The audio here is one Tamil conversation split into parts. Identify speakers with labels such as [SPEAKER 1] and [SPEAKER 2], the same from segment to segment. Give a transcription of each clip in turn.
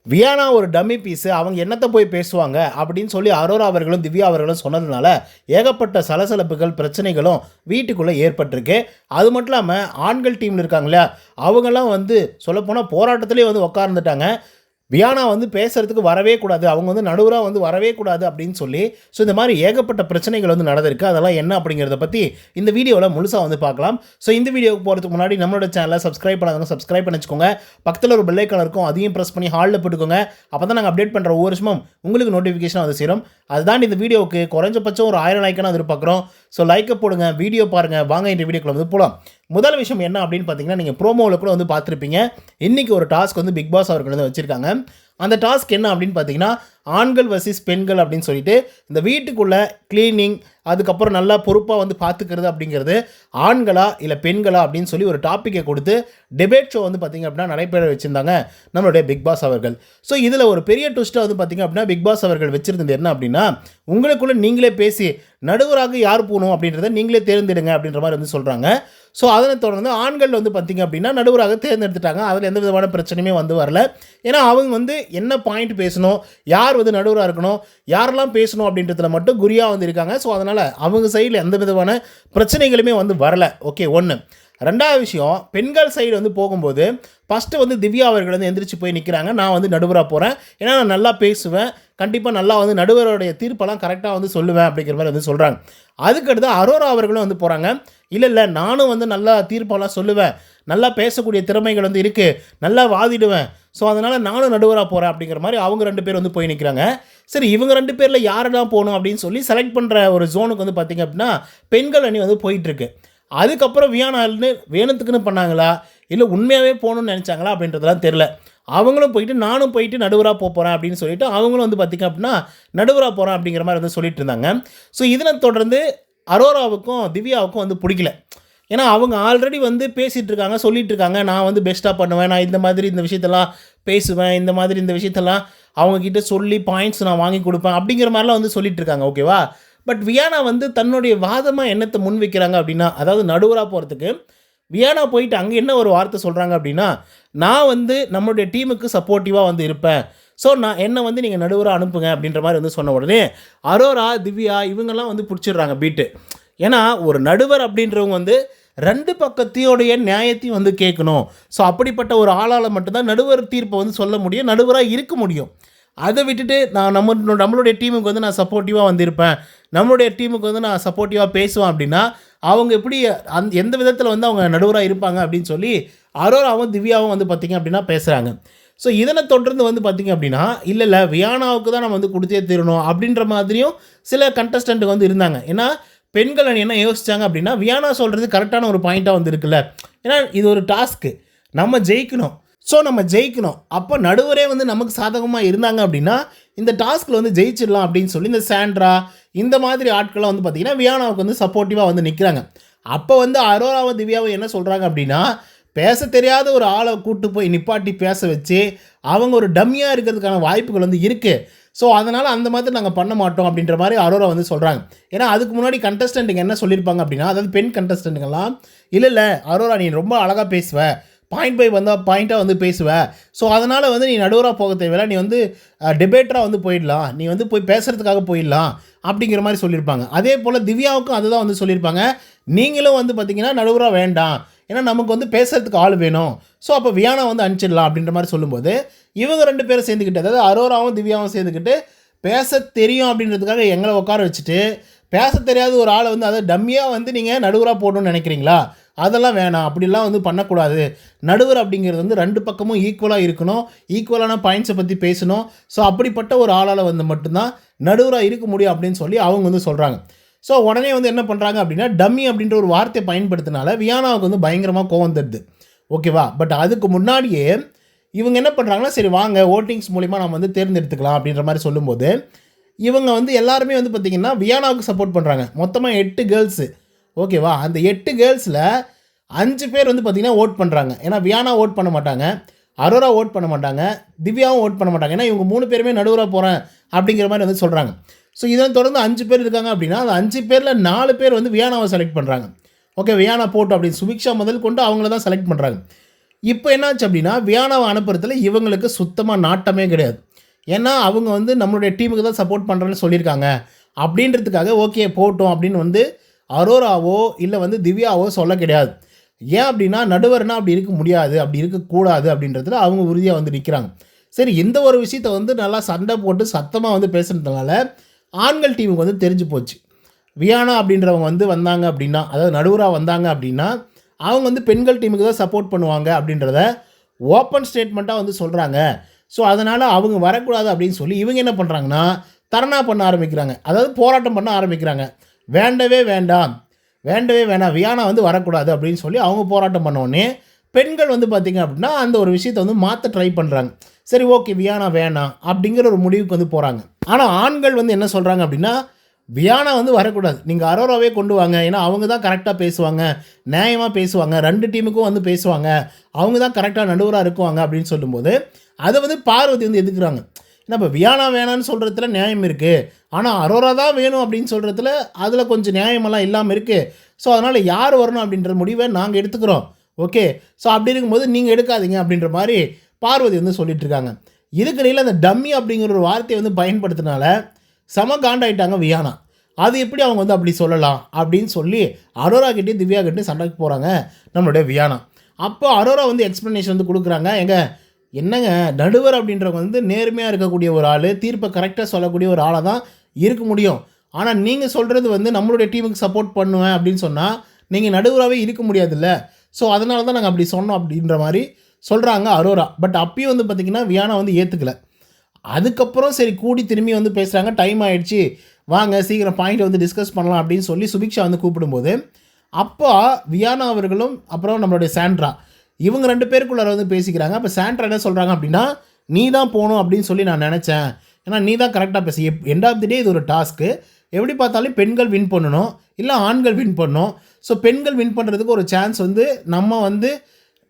[SPEAKER 1] வியானா ஒரு டம்மி பீஸு, அவங்க என்னத்த போய் பேசுவாங்க அப்படின்னு சொல்லி அரோரா அவர்களும் திவ்யா அவர்களும் சொன்னதுனால ஏகப்பட்ட சலசலப்புகள் பிரச்சனைகளும் வீட்டுக்குள்ளே ஏற்பட்டிருக்கு. அது மட்டும் இல்லாமல் ஆண்கள் டீமில் இருக்காங்க இல்லையா, அவங்கெல்லாம் வந்து சொல்லப்போனால் போராட்டத்திலே வந்து உட்கார்ந்துட்டாங்க. வியானா வந்து பேசுறதுக்கு வரவே கூடாது, அவங்க வந்து நடுவராக வந்து வரவே கூடாது அப்படின்னு சொல்லி. ஸோ இந்த மாதிரி ஏகப்பட்ட பிரச்சனைகள் வந்து நடந்திருக்கு. அதெல்லாம் என்ன அப்படிங்கிறத பற்றி இந்த வீடியோவில் முழுசாக வந்து பார்க்கலாம். ஸோ இந்த வீடியோவுக்கு போகிறதுக்கு முன்னாடி நம்மளோட சேனலை சப்ஸ்கிரைப் பண்ணாதவங்க சப்ஸ்கிரைப் பண்ணி வச்சுக்கோங்க. பக்கத்தில் ஒரு பெல் ஐக்கான் இருக்கும், அதையும் ப்ரெஸ் பண்ணி ஹாலில் போட்டுக்கோங்க. அப்போ தான் நாங்கள் அப்டேட் பண்ணுற ஒவ்வொரு வருஷமும் உங்களுக்கு நோட்டிஃபிகேஷன் வந்து சேரும். அதுதான் இந்த வீடியோவுக்கு குறைஞ்சபட்சம் ஒரு 1000 லைக்கான எதிர்பார்க்குறோம். ஸோ லைக்கை போடுங்க, வீடியோ பாருங்கள். வாங்க இந்த வீடியோக்குள்ள வந்து போகலாம். முதல் விஷயம் என்ன அப்படின்னு பார்த்தீங்கன்னா, நீங்கள் ப்ரோமோவில் கூட வந்து பார்த்துருப்பீங்க. இன்றைக்கி ஒரு டாஸ்க் வந்து பிக் பாஸ் அவர்கள் வந்து வச்சுருக்காங்க. அந்த டாஸ்க் என்ன அப்படின்னு பார்த்தீங்கன்னா, ஆண்கள் வர்சஸ் பெண்கள் அப்படின்னு சொல்லிட்டு இந்த வீட்டுக்குள்ளே க்ளீனிங், அதுக்கப்புறம் நல்லா பொறுப்பாக வந்து பார்த்துக்கிறது அப்படிங்கிறது ஆண்களா இல்லை பெண்களா அப்படின்னு சொல்லி ஒரு டாப்பிக்கை கொடுத்து டிபேட் ஷோ வந்து பார்த்திங்க அப்படின்னா நடைபெற வச்சுருந்தாங்க நம்மளுடைய பிக் பாஸ் அவர்கள். ஸோ இதில் ஒரு பெரிய ட்விஸ்ட்டாக வந்து பார்த்திங்க அப்படின்னா பிக் பாஸ் அவர்கள் வச்சுருந்தது என்ன அப்படின்னா, உங்களுக்குள்ளே நீங்களே பேசி நடுவராக யார் போகணும் அப்படின்றத நீங்களே தேர்ந்தெடுங்க அப்படின்ற மாதிரி வந்து சொல்கிறாங்க. ஸோ அதனை தொடர்ந்து ஆண்கள் வந்து பார்த்திங்க அப்படின்னா நடுவராக தேர்ந்தெடுத்துட்டாங்க. அதில் எந்த விதமான பிரச்சனையுமே வந்து வரல. ஏன்னா அவங்க வந்து என்ன பாயிண்ட் பேசணும், யார் வந்து நடுவராக இருக்கணும், யாரெல்லாம் பேசணும் அப்படின்றதுல மட்டும் குறியாக வந்து இருக்காங்க. ஸோ அதனால் அவங்க சைடில் எந்த விதமான பிரச்சனைகளுமே வந்து வரல. ஓகே, ஒன்று. ரெண்டாவது விஷயம், பெண்கள் சைடு வந்து போகும்போது ஃபஸ்ட்டு வந்து திவ்யா அவர்கள் வந்து எந்திரிச்சு போய் நிற்கிறாங்க. நான் வந்து நடுவராக போகிறேன், ஏன்னா நான் நல்லா பேசுவேன், கண்டிப்பாக நல்லா வந்து நடுவருடைய தீர்ப்பெல்லாம் கரெக்டாக வந்து சொல்லுவேன் அப்படிங்கிற மாதிரி வந்து சொல்கிறாங்க. அதுக்கடுத்து அரோரா அவர்களும் வந்து போகிறாங்க. இல்லை நானும் வந்து நல்லா தீர்ப்பெல்லாம் சொல்லுவேன், நல்லா பேசக்கூடிய திறமைகள் வந்து இருக்குது, நல்லா வாதிடுவேன், ஸோ அதனால் நானும் நடுவராக போகிறேன் அப்படிங்கிற மாதிரி அவங்க 2 பேர் வந்து போய் நிற்கிறாங்க. சரி, இவங்க 2 பேரில் யாரெல்லாம் போகணும் அப்படின்னு சொல்லி செலக்ட் பண்ணுற ஒரு ஜோனுக்கு வந்து பார்த்திங்க அப்படின்னா பெண்கள் அணி வந்து போயிட்டுருக்கு. அதுக்கப்புறம் வியானால்னு வேணுத்துக்குன்னு பண்ணாங்களா, இல்லை உண்மையாகவே போகணுன்னு நினச்சாங்களா அப்படின்றதெல்லாம் தெரில. அவங்களும் போயிட்டு நானும் போயிட்டு நடுவராக போகிறேன் அப்படின்னு சொல்லிட்டு அவங்களும் வந்து பார்த்திங்க அப்படின்னா நடுவராக போகிறேன் அப்படிங்கிற மாதிரி வந்து சொல்லிட்டு இருந்தாங்க. ஸோ இதனை தொடர்ந்து அரோராவுக்கும் திவ்யாவுக்கும் வந்து பிடிக்கல. ஏன்னா அவங்க ஆல்ரெடி வந்து பேசிகிட்டு இருக்காங்க, சொல்லிகிட்டு இருக்காங்க, நான் வந்து பெஸ்ட்டாக பண்ணுவேன், நான் இந்த மாதிரி இந்த விஷயத்தெல்லாம் பேசுவேன், இந்த மாதிரி இந்த விஷயத்தெல்லாம் அவங்கக்கிட்ட சொல்லி பாயிண்ட்ஸ் நான் வாங்கி கொடுப்பேன் அப்படிங்கிற மாதிரிலாம் வந்து சொல்லிகிட்டு இருக்காங்க. ஓகேவா? பட் வியானா வந்து தன்னுடைய வாதமாக என்னத்தை முன் வைக்கிறாங்க அப்படின்னா, அதாவது நடுவராக போகிறதுக்கு வியானா போயிட்டு அங்கே என்ன ஒரு வார்த்தை சொல்கிறாங்க அப்படின்னா, நான் வந்து நம்மளுடைய டீமுக்கு சப்போர்ட்டிவாக வந்து இருப்பேன், ஸோ நான் என்னை வந்து நீங்கள் நடுவராக அனுப்புங்க அப்படின்ற மாதிரி வந்து சொன்ன உடனே அரோரா, திவ்யா இவங்கெல்லாம் வந்து பிடிச்சிடுறாங்க பீட்டு. ஏன்னா ஒரு நடுவர் அப்படின்றவங்க வந்து 2 பக்கத்தையோடைய நியாயத்தையும் வந்து கேட்கணும். ஸோ அப்படிப்பட்ட ஒரு ஆளால் மட்டும்தான் நடுவர் தீர்ப்பை வந்து சொல்ல முடியும், நடுவராக இருக்க முடியும். அதை விட்டுட்டு நான் நம்மளுடைய டீமுக்கு வந்து நான் சப்போர்ட்டிவாக வந்திருப்பேன், நம்மளுடைய டீமுக்கு வந்து நான் சப்போர்ட்டிவாக பேசுவேன் அப்படின்னா அவங்க எப்படி எந்த விதத்தில் வந்து அவங்க நடுவராக இருப்பாங்க அப்படின்னு சொல்லி அரோராவும் திவ்யாவும் வந்து பார்த்திங்க அப்படின்னா பேசுகிறாங்க. ஸோ இதனை தொடர்ந்து வந்து பார்த்திங்க அப்படின்னா இல்லை வியானாவுக்கு தான் நம்ம வந்து கொடுத்தே தீரணும் அப்படின்ற மாதிரியும் சில கண்டஸ்டண்ட்டுக்கு வந்து இருந்தாங்க. ஏன்னா பெண்கள் அணி என்ன யோசித்தாங்க அப்படின்னா, வியானா சொல்கிறது கரெக்டான ஒரு பாயிண்ட்டாக வந்து இருக்குல்ல, ஏன்னா இது ஒரு டாஸ்க்கு, நம்ம ஜெயிக்கணும், ஸோ நம்ம ஜெயிக்கணும், அப்போ நடுவரே வந்து நமக்கு சாதகமாக இருந்தாங்க அப்படின்னா இந்த டாஸ்கில் வந்து ஜெயிச்சிடலாம் அப்படின்னு சொல்லி இந்த சாண்ட்ரா இந்த மாதிரி ஆட்கள்லாம் வந்து பார்த்திங்கன்னா வியானாவுக்கு வந்து சப்போர்ட்டிவாக வந்து நிற்கிறாங்க. அப்போ வந்து அரோராவும் திவ்யாவும் என்ன சொல்கிறாங்க அப்படின்னா, பேச தெரியாத ஒரு ஆளை கூப்பிட்டு போய் நிப்பாட்டி பேச வச்சு அவங்க ஒரு டம்மியாக இருக்கிறதுக்கான வாய்ப்புகள் வந்து இருக்குது, ஸோ அதனால் அந்த மாதிரி நாங்கள் பண்ண மாட்டோம் அப்படின்ற மாதிரி அரோரா வந்து சொல்கிறாங்க. ஏன்னா அதுக்கு முன்னாடி கண்டஸ்டண்ட்டுங்க என்ன சொல்லியிருப்பாங்க அப்படின்னா, அதாவது பெண் கண்டஸ்டண்ட்டுங்கெல்லாம் இல்லை அரோரா நீ ரொம்ப அழகாக பேசுவ, பாயிண்ட் பை வந்தால் பாயிண்ட்டாக வந்து பேசுவேன், ஸோ அதனால் வந்து நீ நடுவராக போக தேவையில்லை, நீ வந்து டிபேட்டராக வந்து போயிடலாம், நீ வந்து போய் பேசுகிறதுக்காக போயிடலாம் அப்படிங்கிற மாதிரி சொல்லியிருப்பாங்க. அதே போல் திவ்யாவுக்கும் அதுதான் வந்து சொல்லியிருப்பாங்க, நீங்களும் வந்து பார்த்திங்கன்னா நடுவராக வேண்டாம், ஏன்னா நமக்கு வந்து பேசுகிறதுக்கு ஆள் வேணும், ஸோ அப்போ வியானா வந்து அனுப்பிச்சிடலாம் அப்படின்ற மாதிரி சொல்லும்போது இவங்க 2 பேரும் சேர்ந்துக்கிட்டு, அதாவது அரோராவும் திவ்யாவும் சேர்ந்துக்கிட்டு பேச தெரியும் அப்படின்றதுக்காக எங்களை உட்கார வச்சுட்டு பேச தெரியாத ஒரு ஆளை வந்து அதை டம்மியாக வந்து நீங்கள் நடுவராக போடணும்னு நினைக்கிறீங்களா, அதெல்லாம் வேணாம், அப்படிலாம் வந்து பண்ணக்கூடாது, நடுவர் அப்படிங்கிறது வந்து 2 பக்கமும் ஈக்குவலாக இருக்கணும், ஈக்குவலான பாயிண்ட்ஸை பற்றி பேசணும், ஸோ அப்படிப்பட்ட ஒரு ஆளால் வந்து மட்டும்தான் நடுவராக இருக்க முடியும் அப்படின்னு சொல்லி அவங்க வந்து சொல்கிறாங்க. ஸோ உடனே வந்து என்ன பண்ணுறாங்க அப்படின்னா, டம்மி அப்படின்ற ஒரு வார்த்தையை பயன்படுத்தினால வியானாவுக்கு வந்து பயங்கரமாக கோவம் தருது. ஓகேவா? பட் அதுக்கு முன்னாடியே இவங்க என்ன பண்ணுறாங்கன்னா, சரி வாங்க ஓட்டிங்ஸ் மூலிமா நம்ம வந்து தேர்ந்தெடுத்துக்கலாம் அப்படின்ற மாதிரி சொல்லும்போது இவங்க வந்து எல்லாருமே வந்து பார்த்திங்கன்னா வியானாவுக்கு சப்போர்ட் பண்ணுறாங்க. மொத்தமாக 8 கேர்ள்ஸு. ஓகேவா? அந்த 8 கேர்ள்ஸில் 5 பேர் வந்து பார்த்திங்கன்னா ஓட் பண்ணுறாங்க. ஏன்னா வியானா ஓட் பண்ண மாட்டாங்க, அரோரா ஓட் பண்ண மாட்டாங்க, திவ்யாவும் ஓட் பண்ண மாட்டாங்க, ஏன்னா இவங்க 3 பேருமே நடுவராக போகிறேன் அப்படிங்கிற மாதிரி வந்து சொல்கிறாங்க. ஸோ இதனை தொடர்ந்து 5 பேர் இருக்காங்க அப்படின்னா அந்த 5 பேரில் 4 பேர் வந்து வியானாவை செலக்ட் பண்ணுறாங்க. ஓகே, வியானா போட்டோம் அப்படின்னு சுபிக்ஷா முதல் கொண்டு அவங்கள தான் செலக்ட் பண்ணுறாங்க. இப்போ என்னாச்சு அப்படின்னா, வியானாவை அனுப்புறதுல இவங்களுக்கு சுத்தமா நாட்டமே கிடையாது. ஏன்னா, அவங்க வந்து நம்மளுடைய டீமுக்கு தான் சப்போர்ட் பண்ணுறேன்னு சொல்லியிருக்காங்க. அப்படின்றதுக்காக ஓகே போட்டும் அப்படின்னு வந்து அரோராவோ, இல்ல வந்து திவ்யாவோ சொல்ல கிடையாது. ஏன் அப்படின்னா, நடுவர்னா அப்படி இருக்க முடியாது, அப்படி இருக்கக்கூடாது அப்படின்றதுல அவங்க உறுதியா வந்து நிற்கிறாங்க. சரி, இந்த ஒரு விஷயத்த வந்து நல்லா சண்டை போட்டு சத்தமா வந்து பேசுனதுனால, ஆண்கள் டீமுக்கு வந்து தெரிஞ்சு போச்சு. வியானா அப்படின்றவங்க வந்து வந்தாங்க அப்படின்னா, அதாவது நடுவரா வந்தாங்க அப்படின்னா, அவங்க வந்து பெண்கள் டீமுக்கு தான் சப்போர்ட் பண்ணுவாங்க அப்படின்றத ஓப்பன் ஸ்டேட்மெண்ட்டா வந்து சொல்றாங்க. ஸோ, அதனால அவங்க வரக்கூடாது அப்படின்னு சொல்லி இவங்க என்ன பண்ணுறாங்கன்னா, தர்ணா பண்ண ஆரம்பிக்கிறாங்க. அதாவது போராட்டம் பண்ண ஆரம்பிக்கிறாங்க. வேண்டவே வேண்டாம், வேண்டவே வேணாம், வியானா வந்து வரக்கூடாது அப்படின்னு சொல்லி அவங்க போராட்டம் பண்ண உடனே, பெண்கள் வந்து பார்த்தீங்க அப்படின்னா, அந்த ஒரு விஷயத்த வந்து மாற்ற ட்ரை பண்ணுறாங்க. சரி ஓகே வியானா வேணாம் அப்படிங்கிற ஒரு முடிவுக்கு வந்து போகிறாங்க. ஆனால் ஆண்கள் வந்து என்ன சொல்கிறாங்க அப்படின்னா, வியானா வந்து வரக்கூடாது, நீங்கள் அரோராவே கொண்டு வாங்க, ஏன்னா அவங்க தான் கரெக்டாக பேசுவாங்க, நியாயமாக பேசுவாங்க, 2 டீமுக்கும் வந்து பேசுவாங்க, அவங்க தான் கரெக்டாக நடுவராக இருக்குவாங்க அப்படின்னு சொல்லும்போது, அதை வந்து பார்வதி வந்து எதுக்குறாங்க. ஏன்னா இப்போ வியானா வேணான்னு சொல்கிறதுல நியாயம் இருக்குது, ஆனால் அரோரா தான் வேணும் அப்படின்னு சொல்கிறதுல அதில் கொஞ்சம் நியாயமெல்லாம் இல்லாமல் இருக்குது. ஸோ அதனால் யார் வரணும் அப்படின்ற முடிவை நாங்கள் எடுத்துக்கிறோம். ஓகே, ஸோ அப்படி இருக்கும்போது நீங்கள் எடுக்காதீங்க அப்படின்ற மாதிரி பார்வதி வந்து சொல்லிட்டு இருக்காங்க. இதுக்கிடையில் அந்த டம்மி அப்படிங்கிற ஒரு வார்த்தையை வந்து பயன்படுத்தினால செம காண்டாயிட்டாங்க வியானா. அது எப்படி அவங்க வந்து அப்படி சொல்லலாம் அப்படின்னு சொல்லி அரோரா கிட்டேயும் திவ்யா கிட்டேயும் சண்டைக்கு போகிறாங்க நம்மளுடைய வியானா. அப்போ அரோரா வந்து எக்ஸ்ப்ளனேஷன் வந்து கொடுக்குறாங்க. என்னங்க நடுவர் அப்படின்றவங்க வந்து நேர்மையாக இருக்கக்கூடிய ஒரு ஆள், தீர்ப்பை கரெக்டாக சொல்லக்கூடிய ஒரு ஆளாக தான் இருக்க முடியும். ஆனால் நீங்கள் சொல்கிறது வந்து நம்மளுடைய டீமுக்கு சப்போர்ட் பண்ணுவேன் அப்படின்னு சொன்னால் நீங்கள் நடுவராகவே இருக்க முடியாதுல்ல. ஸோ அதனால தான் நாங்கள் அப்படி சொன்னோம் அப்படின்ற மாதிரி சொல்கிறாங்க அரோரா. பட் அப்பயும் வந்து பார்த்திங்கன்னா வியானா வந்து ஏற்றுக்கல. அதுக்கப்புறம் சரி கூடி திரும்பி வந்து பேசுகிறாங்க, டைம் ஆகிடுச்சு, வாங்க சீக்கிரம் பாயிண்ட்டை வந்து டிஸ்கஸ் பண்ணலாம் அப்படின்னு சொல்லி சுபிக்ஷா வந்து கூப்பிடும்போது, அப்போ வியானா அவர்களும் அப்புறம் நம்மளுடைய சாண்ட்ரா இவங்க 2 பேருக்குள்ளார வந்து பேசிக்கிறாங்க. அப்போ சாண்ட்ரா என்ன சொல்கிறாங்க அப்படின்னா, நீ தான் போகணும் அப்படின்னு சொல்லி நான் நினச்சேன், ஏன்னா நீ தான் கரெக்டாக பேசி, எண்ட் ஆஃப் தி டே இது ஒரு டாஸ்க்கு, எப்படி பார்த்தாலும் பெண்கள் வின் பண்ணணும், இல்லை ஆண்கள் வின் பண்ணணும். ஸோ பெண்கள் வின் பண்ணுறதுக்கு ஒரு சான்ஸ் வந்து நம்ம வந்து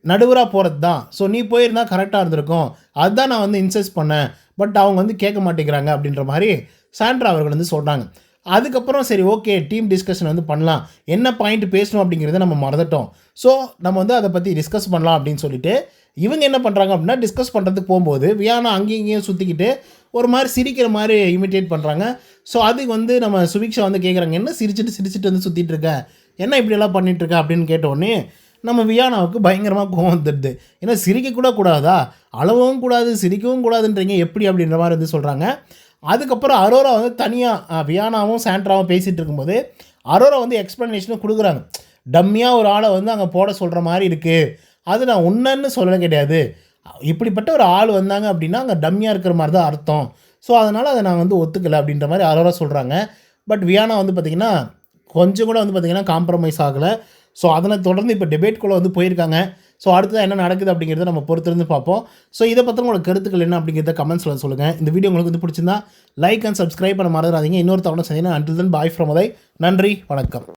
[SPEAKER 1] நடுவராக போகிறது தான். ஸோ நீ போயிருந்தா கரெக்டாக இருந்திருக்கும், அதுதான் நான் வந்து இன்சஸ்ட் பண்ணேன், பட் அவங்க வந்து கேட்க மாட்டேங்கிறாங்க அப்படின்ற மாதிரி சாண்ட்ரா அவர்கள் வந்து சொல்கிறாங்க. அதுக்கப்புறம் சரி ஓகே டீம் டிஸ்கஷன் வந்து பண்ணலாம், என்ன பாயிண்ட் பேசணும் அப்படிங்கிறத நம்ம மறந்துட்டோம், ஸோ நம்ம வந்து அதை பற்றி டிஸ்கஸ் பண்ணலாம் அப்படின்னு சொல்லிட்டு இவங்க என்ன பண்ணுறாங்க அப்படின்னா, டிஸ்கஸ் பண்ணுறதுக்கு போகும்போது வியானா அங்கேயும் இங்கேயும் சுற்றிக்கிட்டு ஒரு மாதிரி சிரிக்கிற மாதிரி இமிட்டேட் பண்ணுறாங்க. ஸோ அதுக்கு வந்து நம்ம சுபிக்ஷா வந்து கேட்குறாங்க, என்ன சிரிச்சிட்டு வந்து சுற்றிட்டு இருக்க, என்ன இப்படியெல்லாம் பண்ணிகிட்ருக்க அப்படின்னு கேட்டோடனே நம்ம வியானாவுக்கு பயங்கரமாக கோவம் வந்துடுது. ஏன்னா சிரிக்கக்கூட கூடாதா, அளவும் கூடாது சிரிக்கவும் கூடாதுன்றீங்க எப்படி அப்படின்ற மாதிரி வந்து சொல்கிறாங்க. அதுக்கப்புறம் அரோரா வந்து தனியாக வியானாவும் சாண்ட்ராவும் பேசிகிட்டு இருக்கும்போது அரோரா வந்து எக்ஸ்ப்ளனேஷனும் கொடுக்குறாங்க. டம்மியாக ஒரு ஆளை வந்து அங்கே போட சொல்கிற மாதிரி இருக்குது, அது நான் உன்னன்னு சொல்ல கிடையாது, இப்படிப்பட்ட ஒரு ஆள் வந்தாங்க அப்படின்னா அங்கே டம்மியாக இருக்கிற மாதிரி தான் அர்த்தம், ஸோ அதனால் அதை நான் வந்து ஒத்துக்கலை அப்படின்ற மாதிரி அரோரா சொல்கிறாங்க. பட் வியானா வந்து பார்த்திங்கன்னா கொஞ்சம் கூட வந்து பார்த்திங்கன்னா காம்ப்ரமைஸ் ஆகலை. ஸோ அதனை தொடர்ந்து இப்போ டிபேட்குள்ளே வந்து போயிருக்காங்க. ஸோ அடுத்தது என்ன நடக்குது அப்படிங்கிறத நம்ம பொறுத்திருந்து பார்ப்போம். ஸோ இதை பற்றி உங்களுக்கு கருத்துக்கள் என்ன அப்படிங்கிறத கமெண்ட்ஸில் சொல்லுங்கள். இந்த வீடியோ உங்களுக்கு வந்து பிடிச்சிருந்தா லைக் அண்ட் சப்ஸ்கிரைப் பண்ண மறந்துடாதீங்க. இன்னொரு தவணை செஞ்சீங்கன்னா until then bye from Uday. நன்றி, வணக்கம்.